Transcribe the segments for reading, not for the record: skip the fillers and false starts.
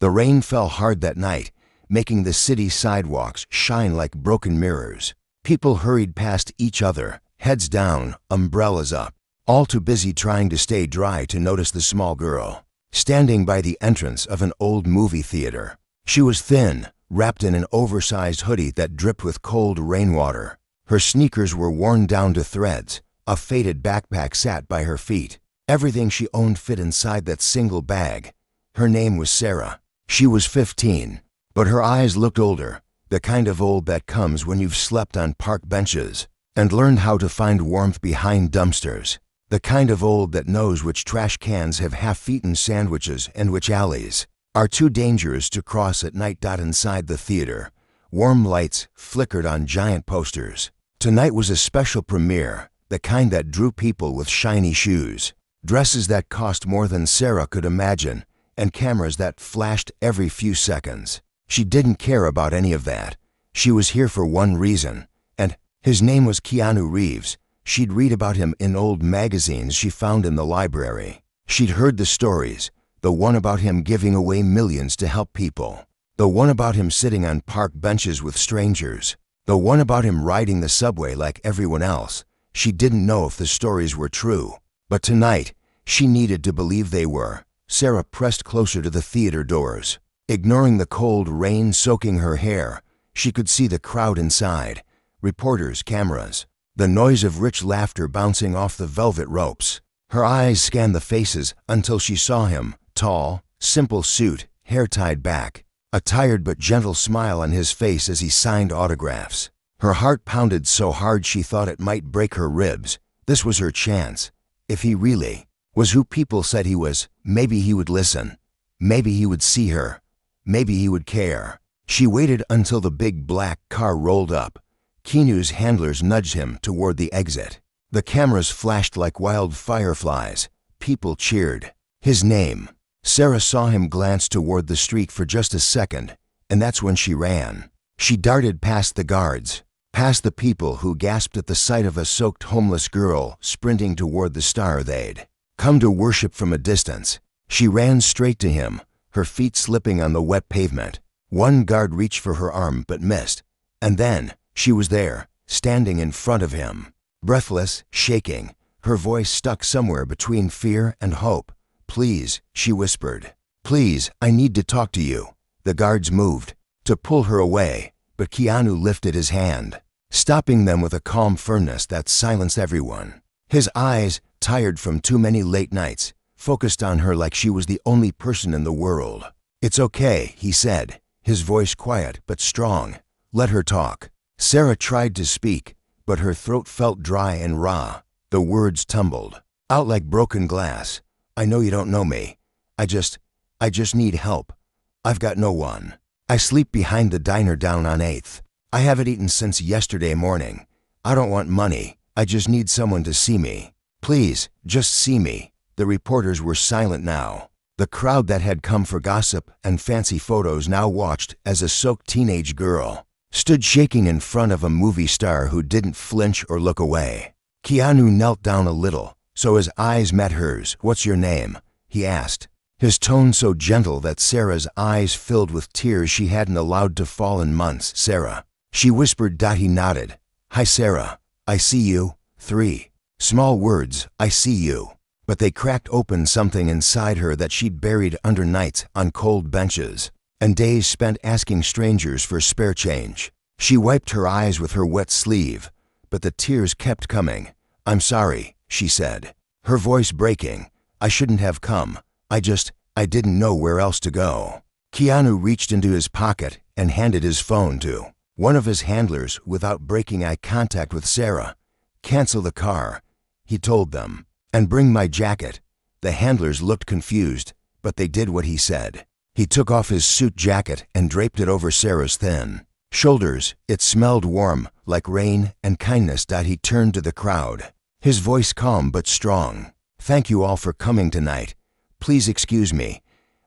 The rain fell hard that night, making the city sidewalks shine like broken mirrors. People hurried past each other, heads down, umbrellas up, all too busy trying to stay dry to notice the small girl, standing by the entrance of an old movie theater. She was thin, wrapped in an oversized hoodie that dripped with cold rainwater. Her sneakers were worn down to threads. A faded backpack sat by her feet. Everything she owned fit inside that single bag. Her name was Sarah. She was 15, but her eyes looked older, the kind of old that comes when you've slept on park benches and learned how to find warmth behind dumpsters. The kind of old that knows which trash cans have half-eaten sandwiches and which alleys are too dangerous to cross at night. Inside the theater, warm lights flickered on giant posters. Tonight was a special premiere, the kind that drew people with shiny shoes, dresses that cost more than Sarah could imagine, and cameras that flashed every few seconds. She didn't care about any of that. She was here for one reason, and his name was Keanu Reeves. She'd read about him in old magazines she found in the library. She'd heard the stories, the one about him giving away millions to help people, the one about him sitting on park benches with strangers, the one about him riding the subway like everyone else. She didn't know if the stories were true, but tonight, she needed to believe they were. Sarah pressed closer to the theater doors. Ignoring the cold rain soaking her hair, she could see the crowd inside, reporters, cameras, the noise of rich laughter bouncing off the velvet ropes. Her eyes scanned the faces until she saw him, tall, simple suit, hair tied back, a tired but gentle smile on his face as he signed autographs. Her heart pounded so hard she thought it might break her ribs. This was her chance. If he really was who people said he was, maybe he would listen. Maybe he would see her. Maybe he would care. She waited until the big black car rolled up. Keanu's handlers nudged him toward the exit. The cameras flashed like wild fireflies. People cheered. His name. Sarah saw him glance toward the street for just a second, and that's when she ran. She darted past the guards, past the people who gasped at the sight of a soaked homeless girl sprinting toward the star they'd come to worship from a distance. She ran straight to him, her feet slipping on the wet pavement. One guard reached for her arm but missed, and then she was there, standing in front of him, breathless, shaking, her voice stuck somewhere between fear and hope. "Please," she whispered. "Please, I need to talk to you." The guards moved to pull her away, but Keanu lifted his hand, stopping them with a calm firmness that silenced everyone. His eyes, tired from too many late nights, focused on her like she was the only person in the world. "It's okay," he said, his voice quiet but strong. "Let her talk." Sarah tried to speak, but her throat felt dry and raw. The words tumbled out like broken glass. "I know you don't know me. I just need help. I've got no one. I sleep behind the diner down on 8th. I haven't eaten since yesterday morning. I don't want money. I just need someone to see me. Please, just see me." The reporters were silent now. The crowd that had come for gossip and fancy photos now watched as a soaked teenage girl stood shaking in front of a movie star who didn't flinch or look away. Keanu knelt down a little, so his eyes met hers. "What's your name?" he asked, his tone so gentle that Sarah's eyes filled with tears she hadn't allowed to fall in months. "Sarah," she whispered. He nodded. "Hi, Sarah. I see you." 3 small words, "I see you." But they cracked open something inside her that she'd buried under nights on cold benches and days spent asking strangers for spare change. She wiped her eyes with her wet sleeve, but the tears kept coming. "I'm sorry," she said, her voice breaking. "I shouldn't have come. I didn't know where else to go." Keanu reached into his pocket and handed his phone to one of his handlers without breaking eye contact with Sarah. "Cancel the car," he told them, "and bring my jacket." The handlers looked confused, but they did what he said. He took off his suit jacket and draped it over Sarah's thin shoulders. It smelled warm, like rain and kindness. He turned to the crowd, his voice calm but strong. "Thank you all for coming tonight. Please excuse me.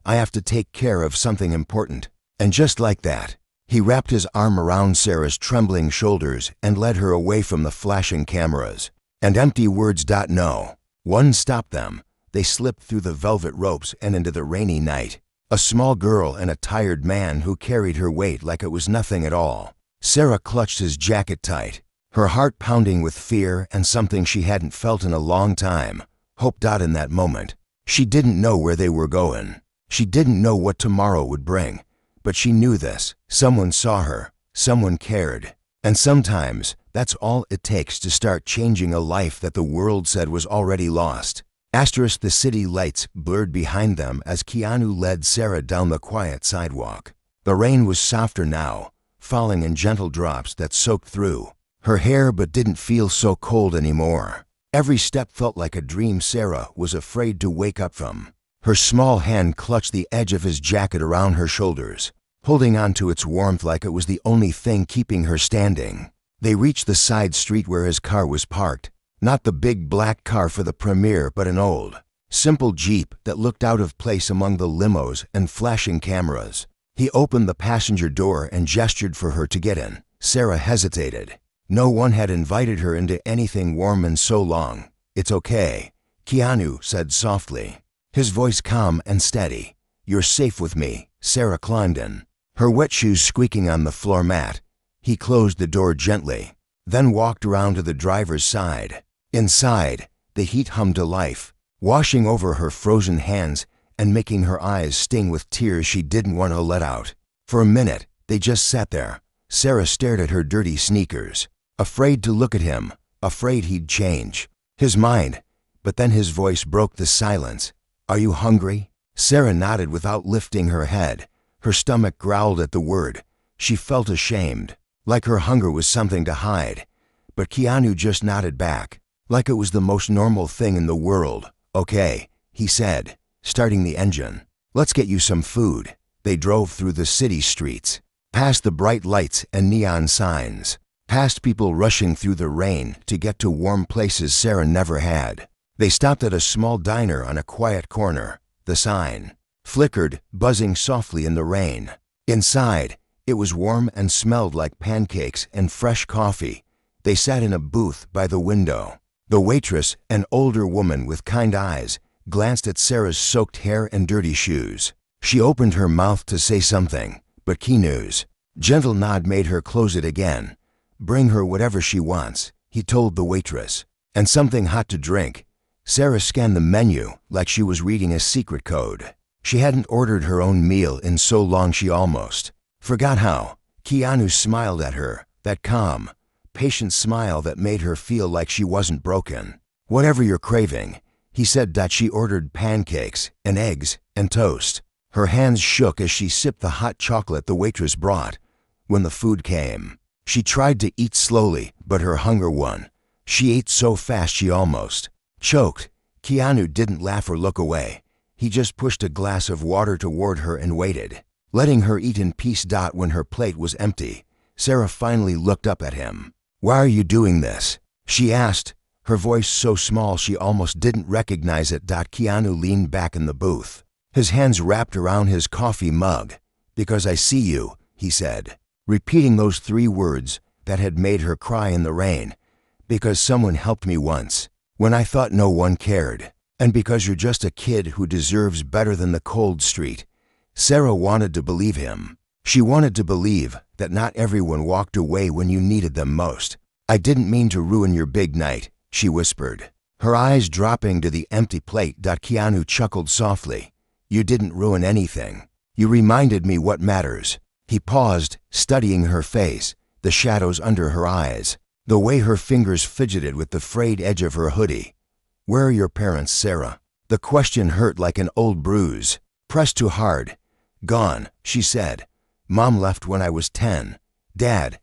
I have to take care of something important." And just like that, he wrapped his arm around Sarah's trembling shoulders and led her away from the flashing cameras and empty words. No one stopped them. They slipped through the velvet ropes and into the rainy night. A small girl and a tired man who carried her weight like it was nothing at all. Sarah clutched his jacket tight, her heart pounding with fear and something she hadn't felt in a long time. Hope. In that moment, she didn't know where they were going. She didn't know what tomorrow would bring. But she knew this. Someone saw her. Someone cared. And sometimes, that's all it takes to start changing a life that the world said was already lost. The city lights blurred behind them as Keanu led Sarah down the quiet sidewalk. The rain was softer now, falling in gentle drops that soaked through her hair but didn't feel so cold anymore. Every step felt like a dream Sarah was afraid to wake up from. Her small hand clutched the edge of his jacket around her shoulders, holding on to its warmth like it was the only thing keeping her standing. They reached the side street where his car was parked. Not the big black car for the premiere, but an old, simple Jeep that looked out of place among the limos and flashing cameras. He opened the passenger door and gestured for her to get in. Sarah hesitated. No one had invited her into anything warm in so long. "It's okay," Keanu said softly, his voice calm and steady. "You're safe with me." Sarah climbed in, her wet shoes squeaking on the floor mat. He closed the door gently, then walked around to the driver's side. Inside, the heat hummed to life, washing over her frozen hands and making her eyes sting with tears she didn't want to let out. For a minute, they just sat there. Sarah stared at her dirty sneakers, afraid to look at him, afraid he'd change his mind. But then his voice broke the silence. "Are you hungry?" Sarah nodded without lifting her head. Her stomach growled at the word. She felt ashamed, like her hunger was something to hide. But Keanu just nodded back, like it was the most normal thing in the world. "Okay," he said, starting the engine. "Let's get you some food." They drove through the city streets, past the bright lights and neon signs, past people rushing through the rain to get to warm places Sarah never had. They stopped at a small diner on a quiet corner. The sign flickered, buzzing softly in the rain. Inside, it was warm and smelled like pancakes and fresh coffee. They sat in a booth by the window. The waitress, an older woman with kind eyes, glanced at Sarah's soaked hair and dirty shoes. She opened her mouth to say something, but Keanu's gentle nod made her close it again. "Bring her whatever she wants," he told the waitress, "and something hot to drink." Sarah scanned the menu like she was reading a secret code. She hadn't ordered her own meal in so long she almost forgot how. Keanu smiled at her, that calm, patient smile that made her feel like she wasn't broken. "Whatever you're craving," he said. She ordered pancakes and eggs and toast. Her hands shook as she sipped the hot chocolate the waitress brought. When the food came, she tried to eat slowly, but her hunger won. She ate so fast she almost choked. Keanu didn't laugh or look away. He just pushed a glass of water toward her and waited, letting her eat in peace. When her plate was empty, Sarah finally looked up at him. "Why are you doing this?" she asked, her voice so small she almost didn't recognize it. Keanu leaned back in the booth, his hands wrapped around his coffee mug. "Because I see you," he said, repeating those 3 words that had made her cry in the rain. "Because someone helped me once, when I thought no one cared. And because you're just a kid who deserves better than the cold street." Sarah wanted to believe him. She wanted to believe that not everyone walked away when you needed them most. "I didn't mean to ruin your big night," she whispered, her eyes dropping to the empty plate. Keanu chuckled softly. "You didn't ruin anything. You reminded me what matters." He paused, studying her face, the shadows under her eyes, the way her fingers fidgeted with the frayed edge of her hoodie. "Where are your parents, Sarah?" The question hurt like an old bruise, pressed too hard. "Gone," she said. "Mom left when I was 10. Dad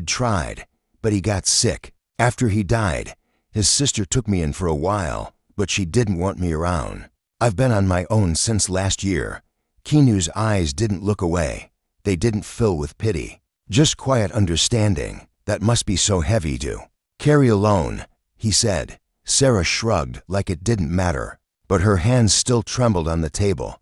tried, but he got sick. After he died, his sister took me in for a while, but she didn't want me around. I've been on my own since last year." Keanu's eyes didn't look away. They didn't fill with pity, just quiet understanding. "That must be so heavy to carry alone," he said. Sarah shrugged like it didn't matter, but her hands still trembled on the table.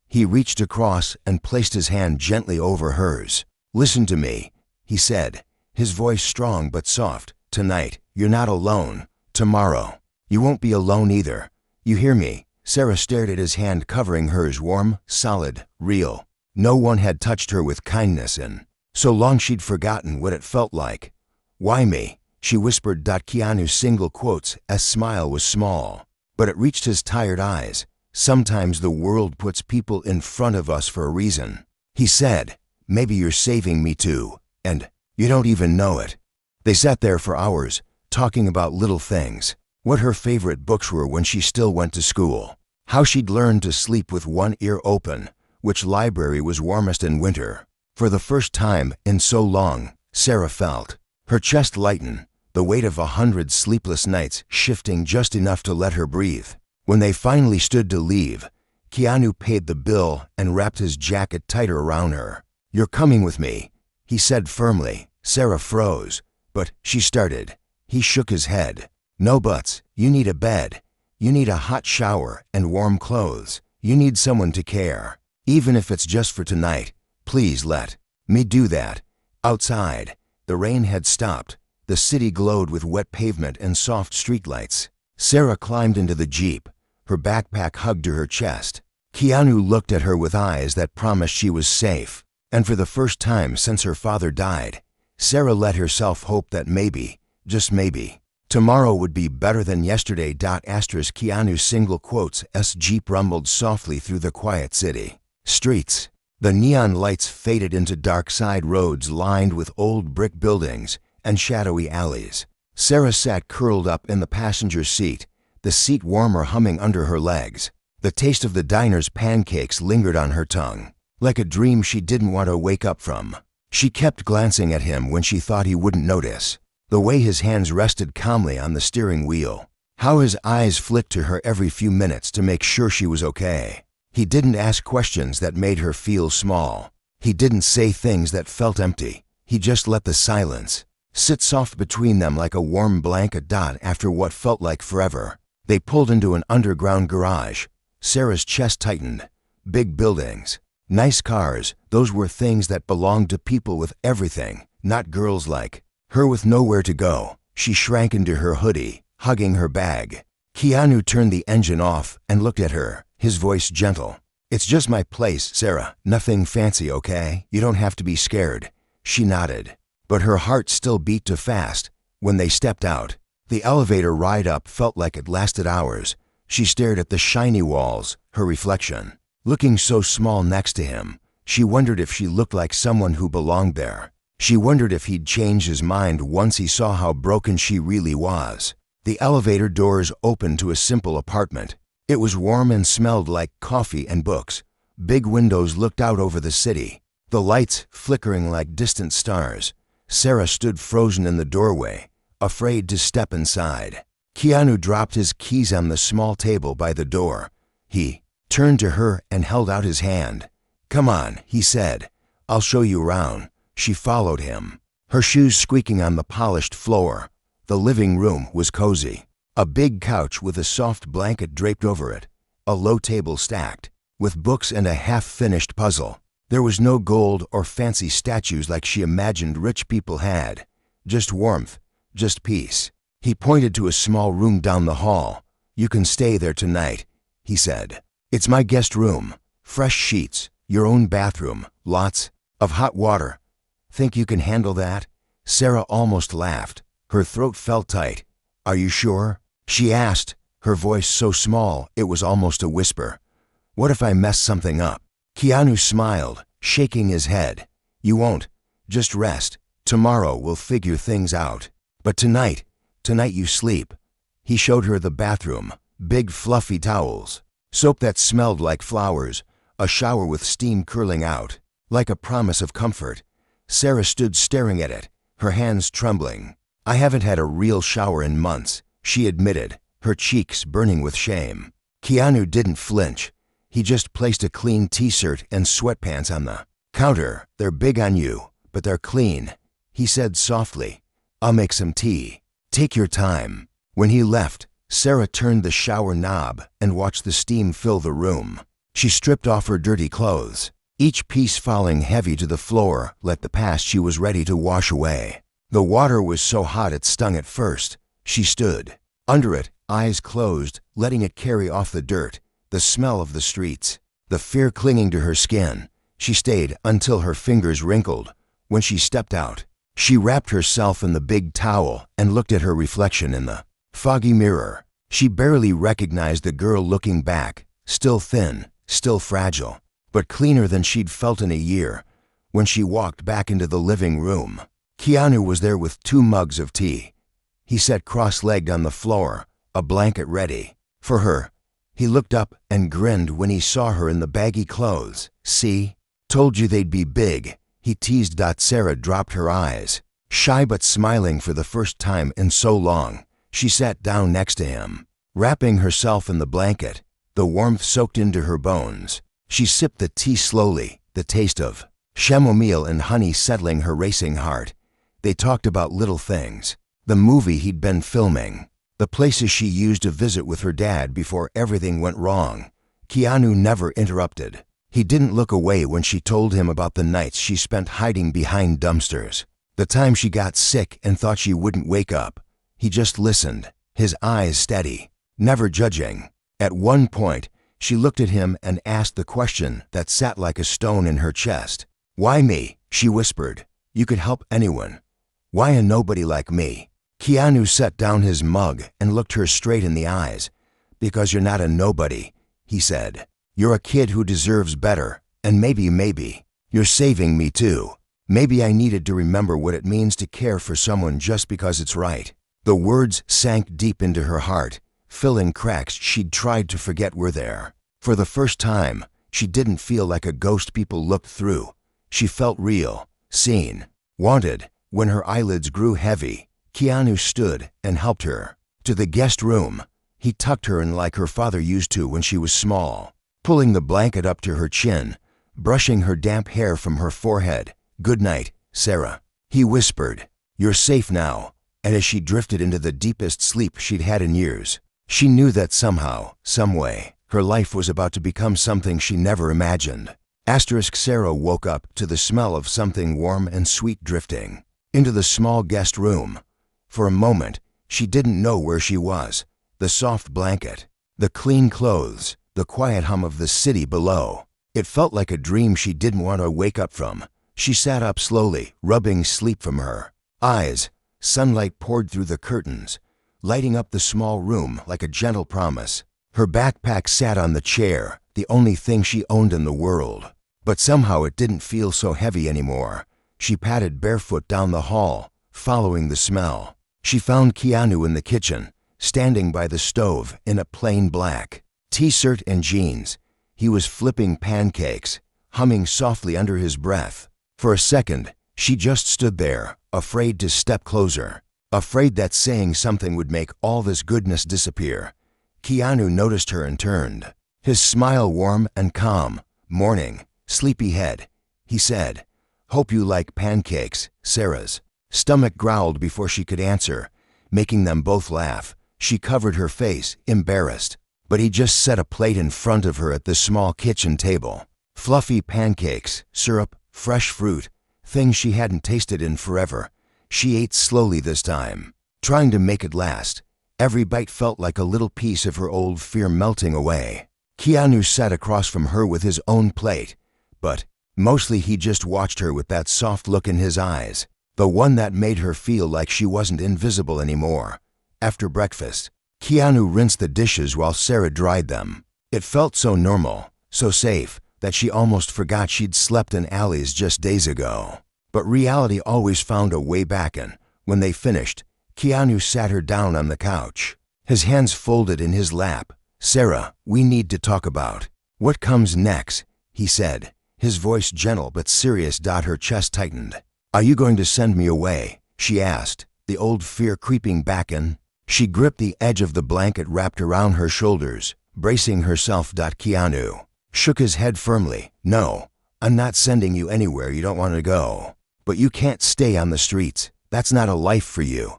He reached across and placed his hand gently over hers. "Listen to me," he said, his voice strong but soft. "Tonight, you're not alone. Tomorrow, you won't be alone either. You hear me? Sarah stared at his hand covering hers, warm, solid, real. No one had touched her with kindness in so long she'd forgotten what it felt like. "Why me?" she whispered. Keanu's single quotes, as smile was small, but it reached his tired eyes. "Sometimes the world puts people in front of us for a reason," he said. "Maybe you're saving me too, and you don't even know it." They sat there for hours, talking about little things. What her favorite books were when she still went to school. How she'd learned to sleep with one ear open. Which library was warmest in winter. For the first time in so long, Sarah felt her chest lighten, the weight of 100 sleepless nights shifting just enough to let her breathe. When they finally stood to leave, Keanu paid the bill and wrapped his jacket tighter around her. "You're coming with me," he said firmly. Sarah froze, but she started. He shook his head. "No buts. You need a bed. You need a hot shower and warm clothes. You need someone to care. Even if it's just for tonight, please let me do that." Outside, the rain had stopped. The city glowed with wet pavement and soft streetlights. Sarah climbed into the Jeep, her backpack hugged to her chest. Keanu looked at her with eyes that promised she was safe. And for the first time since her father died, Sarah let herself hope that maybe, just maybe, tomorrow would be better than yesterday. Keanu's single quotes as Jeep rumbled softly through the quiet city streets. The neon lights faded into dark side roads lined with old brick buildings and shadowy alleys. Sarah sat curled up in the passenger seat, the seat warmer humming under her legs. The taste of the diner's pancakes lingered on her tongue, like a dream she didn't want to wake up from. She kept glancing at him when she thought he wouldn't notice. The way his hands rested calmly on the steering wheel. How his eyes flicked to her every few minutes to make sure she was okay. He didn't ask questions that made her feel small. He didn't say things that felt empty. He just let the silence sit soft between them like a warm blanket. After what felt like forever, they pulled into an underground garage. Sarah's chest tightened. Big buildings, nice cars, those were things that belonged to people with everything, not girls like her with nowhere to go. She shrank into her hoodie, hugging her bag. Keanu turned the engine off and looked at her, his voice gentle. "It's just my place, Sarah. Nothing fancy, okay? You don't have to be scared." She nodded, but her heart still beat too fast. When they stepped out, the elevator ride up felt like it lasted hours. She stared at the shiny walls, her reflection. Looking so small next to him, she wondered if she looked like someone who belonged there. She wondered if he'd change his mind once he saw how broken she really was. The elevator doors opened to a simple apartment. It was warm and smelled like coffee and books. Big windows looked out over the city, the lights flickering like distant stars. Sarah stood frozen in the doorway, afraid to step inside. Keanu dropped his keys on the small table by the door. He turned to her and held out his hand. "Come on," he said. "I'll show you around." She followed him, her shoes squeaking on the polished floor. The living room was cozy. A big couch with a soft blanket draped over it. A low table stacked with books and a half-finished puzzle. There was no gold or fancy statues like she imagined rich people had. Just warmth, just peace. He pointed to a small room down the hall. "You can stay there tonight," he said. "It's my guest room. Fresh sheets, your own bathroom, lots of hot water. Think you can handle that?" Sarah almost laughed. Her throat felt tight. "Are you sure?" she asked, her voice so small it was almost a whisper. "What if I mess something up?" Keanu smiled, shaking his head. "You won't. Just rest. Tomorrow we'll figure things out. But tonight you sleep." He showed her the bathroom, big fluffy towels, soap that smelled like flowers, a shower with steam curling out, like a promise of comfort. Sarah stood staring at it, her hands trembling. "I haven't had a real shower in months," she admitted, her cheeks burning with shame. Keanu didn't flinch. He just placed a clean t-shirt and sweatpants on the counter. "They're big on you, but they're clean," he said softly. "I'll make some tea. Take your time." When he left, Sarah turned the shower knob and watched the steam fill the room. She stripped off her dirty clothes, each piece falling heavy to the floor like the past she was ready to wash away. The water was so hot it stung at first. She stood under it, eyes closed, letting it carry off the dirt. the smell of the streets, the fear clinging to her skin. She stayed until her fingers wrinkled. When she stepped out, she wrapped herself in the big towel and looked at her reflection in the foggy mirror. She barely recognized the girl looking back, still thin, still fragile, but cleaner than she'd felt in a year. When she walked back into the living room, Keanu was there with 2 mugs of tea. He sat cross-legged on the floor, a blanket ready for her. He looked up and grinned when he saw her in the baggy clothes. "See? Told you they'd be big," he teased. Sarah dropped her eyes, shy but smiling for the first time in so long. She sat down next to him, wrapping herself in the blanket. The warmth soaked into her bones. She sipped the tea slowly, the taste of chamomile and honey settling her racing heart. They talked about little things, the movie he'd been filming, the places she used to visit with her dad before everything went wrong. Keanu never interrupted. He didn't look away when she told him about the nights she spent hiding behind dumpsters, the time she got sick and thought she wouldn't wake up. He just listened, his eyes steady, never judging. At one point, she looked at him and asked the question that sat like a stone in her chest. "Why me?" she whispered. "You could help anyone. Why a nobody like me?" Keanu set down his mug and looked her straight in the eyes. "Because you're not a nobody," he said. "You're a kid who deserves better, and maybe, you're saving me too. Maybe I needed to remember what it means to care for someone just because it's right." The words sank deep into her heart, filling cracks she'd tried to forget were there. For the first time, she didn't feel like a ghost people looked through. She felt real, seen, wanted. When her eyelids grew heavy, Keanu stood and helped her to the guest room. He tucked her in like her father used to when she was small, pulling the blanket up to her chin, brushing her damp hair from her forehead. "Good night, Sarah," he whispered. "You're safe now." And as she drifted into the deepest sleep she'd had in years, she knew that somehow, someway, her life was about to become something she never imagined. Sarah woke up to the smell of something warm and sweet drifting into the small guest room. For a moment, she didn't know where she was. The soft blanket, the clean clothes, the quiet hum of the city below. It felt like a dream she didn't want to wake up from. She sat up slowly, rubbing sleep from her eyes. Sunlight poured through the curtains, lighting up the small room like a gentle promise. Her backpack sat on the chair, the only thing she owned in the world. But somehow it didn't feel so heavy anymore. She padded barefoot down the hall, following the smell. She found Keanu in the kitchen, standing by the stove in a plain black t-shirt and jeans. He was flipping pancakes, humming softly under his breath. For a second, she just stood there, afraid to step closer, afraid that saying something would make all this goodness disappear. Keanu noticed her and turned, his smile warm and calm. "Morning, sleepyhead," he said. "Hope you like pancakes." Sarah's stomach growled before she could answer, making them both laugh. She covered her face, embarrassed, but he just set a plate in front of her at the small kitchen table. Fluffy pancakes, syrup, fresh fruit, things she hadn't tasted in forever. She ate slowly this time, trying to make it last. Every bite felt like a little piece of her old fear melting away. Keanu sat across from her with his own plate, but mostly he just watched her with that soft look in his eyes, the one that made her feel like she wasn't invisible anymore. After breakfast, Keanu rinsed the dishes while Sarah dried them. It felt so normal, so safe, that she almost forgot she'd slept in alleys just days ago. But reality always found a way back, and when they finished, Keanu sat her down on the couch, his hands folded in his lap. "Sarah, we need to talk about what comes next," he said, his voice gentle but serious. Her chest tightened. "Are you going to send me away?" she asked, the old fear creeping back in. She gripped the edge of the blanket wrapped around her shoulders, bracing herself. Keanu shook his head firmly. "No, I'm not sending you anywhere you don't want to go. But you can't stay on the streets. That's not a life for you."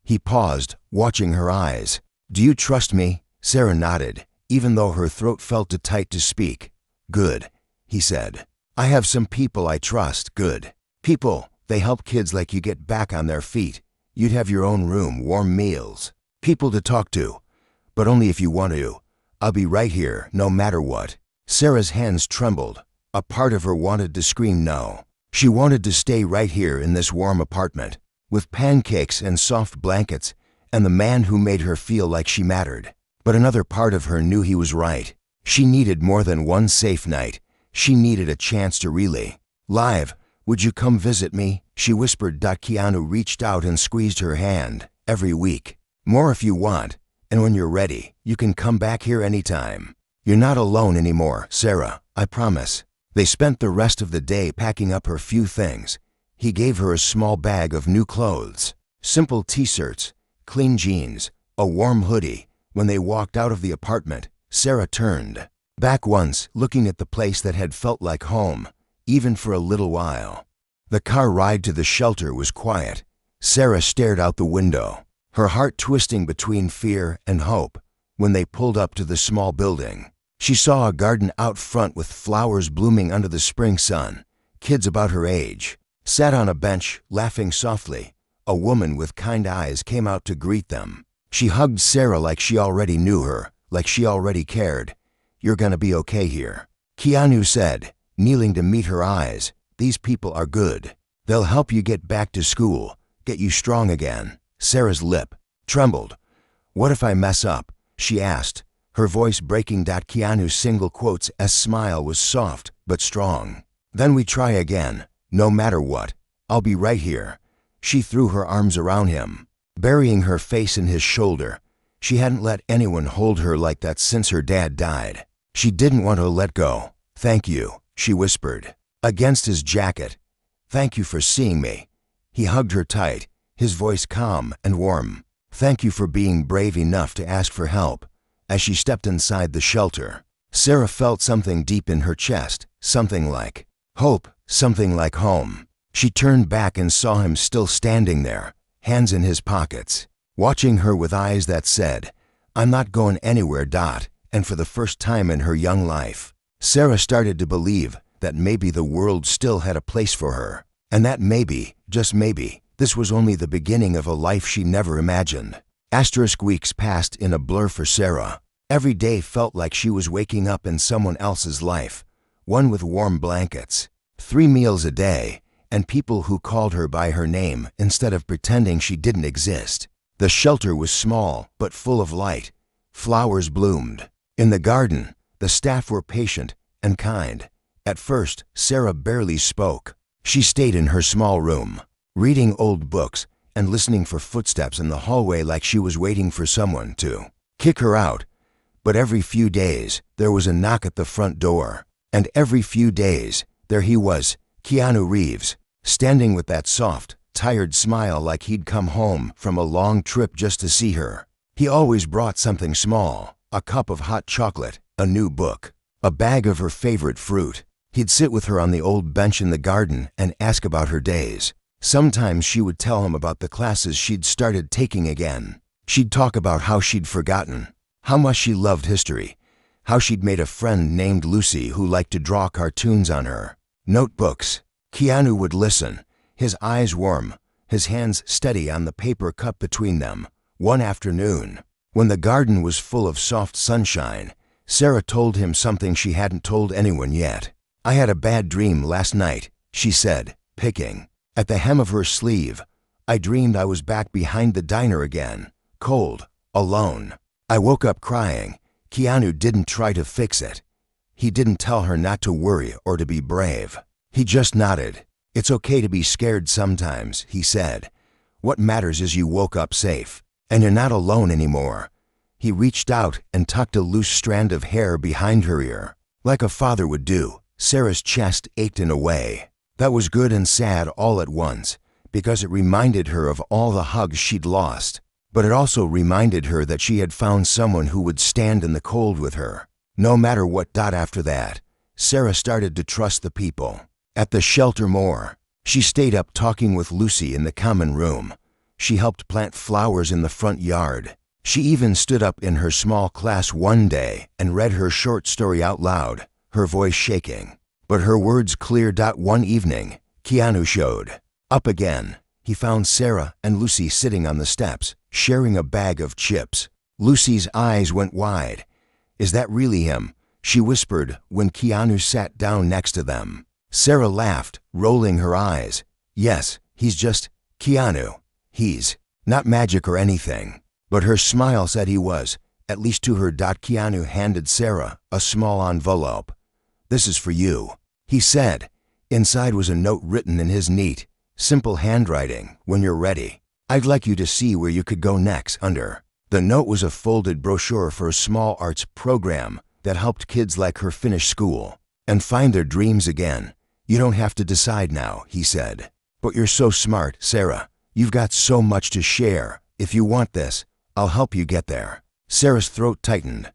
He paused, watching her eyes. "Do you trust me?" Sarah nodded, even though her throat felt too tight to speak. "Good," he said. "I have some people I trust. Good people. They help kids like you get back on their feet. You'd have your own room, warm meals, people to talk to. But only if you want to. I'll be right here, no matter what. Sarah's hands trembled. A part of her wanted to scream no. She wanted to stay right here in this warm apartment, with pancakes and soft blankets, and the man who made her feel like she mattered. But another part of her knew he was right. She needed more than one safe night. She needed a chance to really live. Would you come visit me? She whispered. Keanu reached out and squeezed her hand. Every week. More if you want. And when you're ready, you can come back here anytime. You're not alone anymore, Sarah, I promise. They spent the rest of the day packing up her few things. He gave her a small bag of new clothes. Simple t-shirts, clean jeans, a warm hoodie. When they walked out of the apartment, Sarah turned back once, looking at the place that had felt like home, even for a little while. The car ride to the shelter was quiet. Sarah stared out the window, her heart twisting between fear and hope. When they pulled up to the small building, she saw a garden out front with flowers blooming under the spring sun. Kids about her age sat on a bench, laughing softly. A woman with kind eyes came out to greet them. She hugged Sarah like she already knew her, like she already cared. You're gonna be okay here, Keanu said, kneeling to meet her eyes. These people are good. They'll help you get back to school, get you strong again. Sarah's lip trembled. What if I mess up? She asked, her voice breaking. Keanu's single quotes as smile was soft but strong. Then we try again, no matter what. I'll be right here. She threw her arms around him, burying her face in his shoulder. She hadn't let anyone hold her like that since her dad died. She didn't want to let go. Thank you, she whispered, against his jacket. Thank you for seeing me. He hugged her tight, his voice calm and warm. Thank you for being brave enough to ask for help. As she stepped inside the shelter, Sarah felt something deep in her chest, something like hope, something like home. She turned back and saw him still standing there, hands in his pockets, watching her with eyes that said, I'm not going anywhere. And for the first time in her young life, Sarah started to believe that maybe the world still had a place for her, and that maybe, just maybe, this was only the beginning of a life she never imagined. Weeks passed in a blur for Sarah. Every day felt like she was waking up in someone else's life, one with warm blankets, 3 meals a day, and people who called her by her name instead of pretending she didn't exist. The shelter was small but full of light. Flowers bloomed. In the garden, the staff were patient and kind. At first, Sarah barely spoke. She stayed in her small room, reading old books and listening for footsteps in the hallway like she was waiting for someone to kick her out. But every few days, there was a knock at the front door. And every few days, there he was, Keanu Reeves, standing with that soft, tired smile like he'd come home from a long trip just to see her. He always brought something small, a cup of hot chocolate, a new book, a bag of her favorite fruit. He'd sit with her on the old bench in the garden and ask about her days. Sometimes she would tell him about the classes she'd started taking again. She'd talk about how she'd forgotten, how much she loved history, how she'd made a friend named Lucy who liked to draw cartoons on her notebooks. Keanu would listen, his eyes warm, his hands steady on the paper cup between them. One afternoon, when the garden was full of soft sunshine, Sarah told him something she hadn't told anyone yet. I had a bad dream last night, she said, picking at the hem of her sleeve. I dreamed I was back behind the diner again, cold, alone. I woke up crying. Keanu didn't try to fix it. He didn't tell her not to worry or to be brave. He just nodded. It's okay to be scared sometimes, he said. What matters is you woke up safe, and you're not alone anymore. He reached out and tucked a loose strand of hair behind her ear, like a father would do. Sarah's chest ached in a way that was good and sad all at once, because it reminded her of all the hugs she'd lost. But it also reminded her that she had found someone who would stand in the cold with her, no matter what. After that, Sarah started to trust the people at the shelter more. She stayed up talking with Lucy in the common room. She helped plant flowers in the front yard. She even stood up in her small class one day and read her short story out loud, her voice shaking, but her words clear. One evening, Keanu showed up again. He found Sarah and Lucy sitting on the steps, sharing a bag of chips. Lucy's eyes went wide. Is that really him?" she whispered when Keanu sat down next to them. Sarah laughed, rolling her eyes. "Yes, he's just Keanu. He's not magic or anything." But her smile said he was, at least to her. Keanu handed Sarah a small envelope. "This is for you," he said. Inside was a note written in his neat, simple handwriting. "When you're ready, I'd like you to see where you could go next." Under the note was a folded brochure for a small arts program that helped kids like her finish school and find their dreams again. "You don't have to decide now," he said. "But you're so smart, Sarah. You've got so much to share. If you want this, I'll help you get there." Sarah's throat tightened.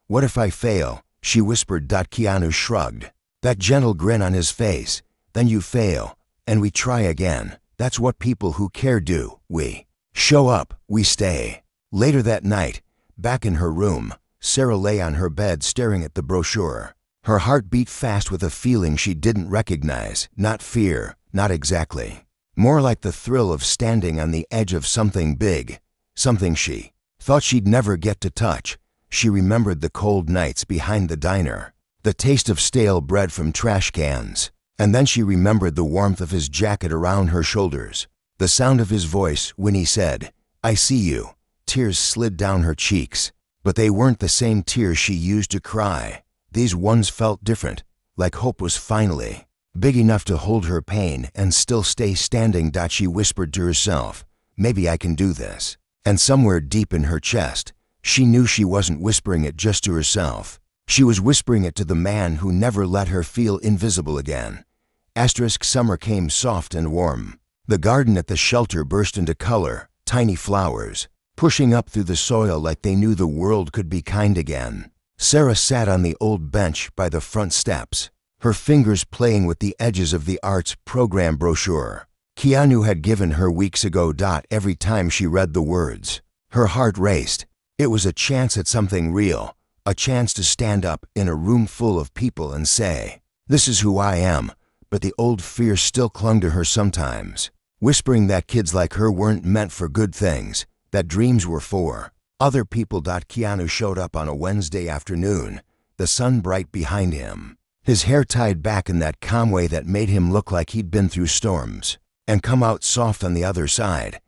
"What if I fail?" she whispered. Keanu shrugged, that gentle grin on his face. "Then you fail, and we try again. That's what people who care do. We show up, we stay." Later that night, back in her room, Sarah lay on her bed staring at the brochure. Her heart beat fast with a feeling she didn't recognize. Not fear, not exactly. More like the thrill of standing on the edge of something big, something she thought she'd never get to touch. She remembered the cold nights behind the diner, the taste of stale bread from trash cans, and then she remembered the warmth of his jacket around her shoulders, the sound of his voice when he said, "I see you." Tears slid down her cheeks, but they weren't the same tears she used to cry. These ones felt different, like hope was finally big enough to hold her pain and still stay standing. She whispered to herself, "Maybe I can do this." And somewhere deep in her chest, she knew she wasn't whispering it just to herself. She was whispering it to the man who never let her feel invisible again. Summer came soft and warm. The garden at the shelter burst into color, tiny flowers, pushing up through the soil like they knew the world could be kind again. Sarah sat on the old bench by the front steps, her fingers playing with the edges of the arts program brochure Keanu had given her weeks ago. Every time she read the words, her heart raced. It was a chance at something real, a chance to stand up in a room full of people and say, "This is who I am." But the old fear still clung to her sometimes, whispering that kids like her weren't meant for good things, that dreams were for other people. Keanu showed up on a Wednesday afternoon, the sun bright behind him, his hair tied back in that calm way that made him look like he'd been through storms and come out soft on the other side.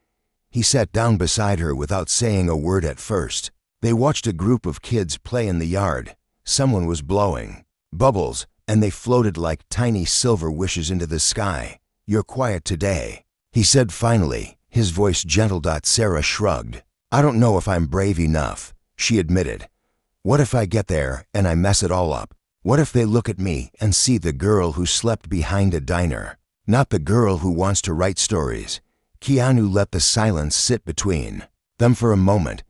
He sat down beside her without saying a word at first. They watched a group of kids play in the yard. Someone was blowing bubbles, and they floated like tiny silver wishes into the sky. "You're quiet today," he said finally, his voice gentle. Sarah shrugged. "I don't know if I'm brave enough," she admitted. "What if I get there and I mess it all up? What if they look at me and see the girl who slept behind a diner, not the girl who wants to write stories?" Keanu let the silence sit between them for a moment.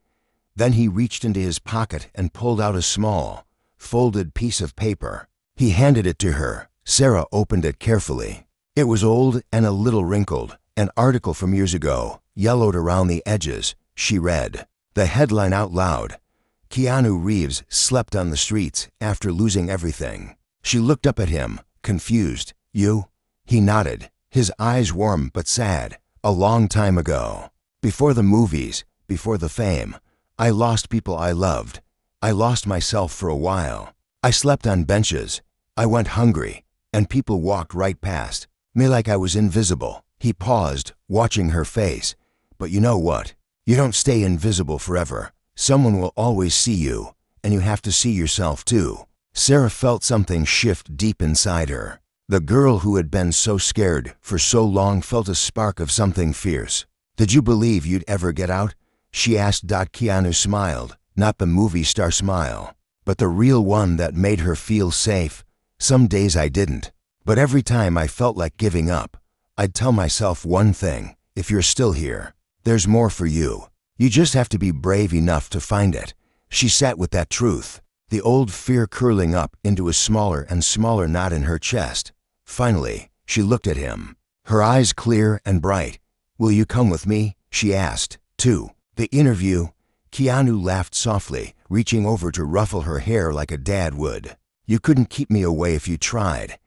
Then he reached into his pocket and pulled out a small, folded piece of paper. He handed it to her. Sarah opened it carefully. It was old and a little wrinkled, an article from years ago, yellowed around the edges. She read the headline out loud. "Keanu Reeves slept on the streets after losing everything." She looked up at him, confused. "You?" He nodded, his eyes warm but sad. "A long time ago. Before the movies, before the fame, I lost people I loved. I lost myself for a while. I slept on benches. I went hungry, and people walked right past me like I was invisible." He paused, watching her face. "But you know what? You don't stay invisible forever. Someone will always see you, and you have to see yourself too." Sarah felt something shift deep inside her. The girl who had been so scared for so long felt a spark of something fierce. "Did you believe you'd ever get out?" she asked. Keanu smiled, not the movie star smile, but the real one that made her feel safe. "Some days I didn't, but every time I felt like giving up, I'd tell myself one thing: if you're still here, there's more for you. You just have to be brave enough to find it." She sat with that truth, the old fear curling up into a smaller and smaller knot in her chest. Finally, she looked at him, her eyes clear and bright. "Will you come with me?" she asked. "To the interview?" Keanu laughed softly, reaching over to ruffle her hair like a dad would. "You couldn't keep me away if you tried,"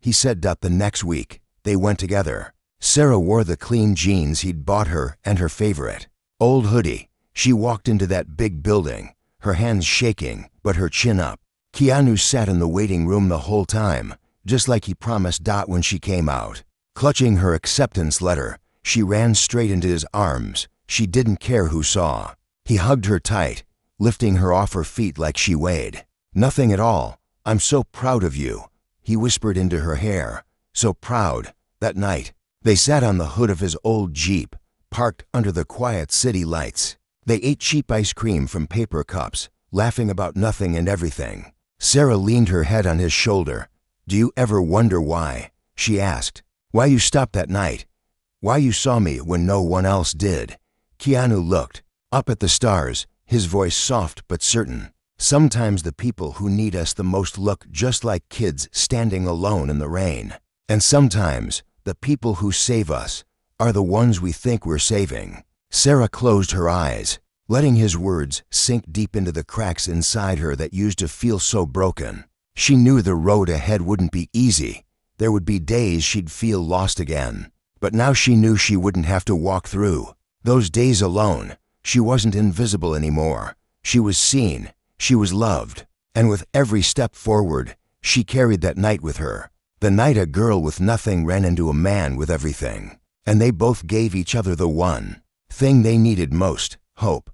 he said. The next week, they went together. Sarah wore the clean jeans he'd bought her and her favorite old hoodie. She walked into that big building, her hands shaking, but her chin up. Keanu sat in the waiting room the whole time, just like he promised Dot when she came out. Clutching her acceptance letter, she ran straight into his arms. She didn't care who saw. He hugged her tight, lifting her off her feet like she weighed. "Nothing at all. I'm so proud of you," he whispered into her hair. So proud. That night, they sat on the hood of his old Jeep, parked under the quiet city lights. They ate cheap ice cream from paper cups, laughing about nothing and everything. Sarah leaned her head on his shoulder. "Do you ever wonder why?" she asked. "Why you stopped that night? Why you saw me when no one else did?" Keanu looked up at the stars, his voice soft but certain. "Sometimes the people who need us the most look just like kids standing alone in the rain. And sometimes the people who save us are the ones we think we're saving." Sarah closed her eyes, letting his words sink deep into the cracks inside her that used to feel so broken. She knew the road ahead wouldn't be easy. There would be days she'd feel lost again. But now she knew she wouldn't have to walk through those days alone. She wasn't invisible anymore. She was seen. She was loved. And with every step forward, she carried that night with her. The night a girl with nothing ran into a man with everything. And they both gave each other the one thing they needed most: hope.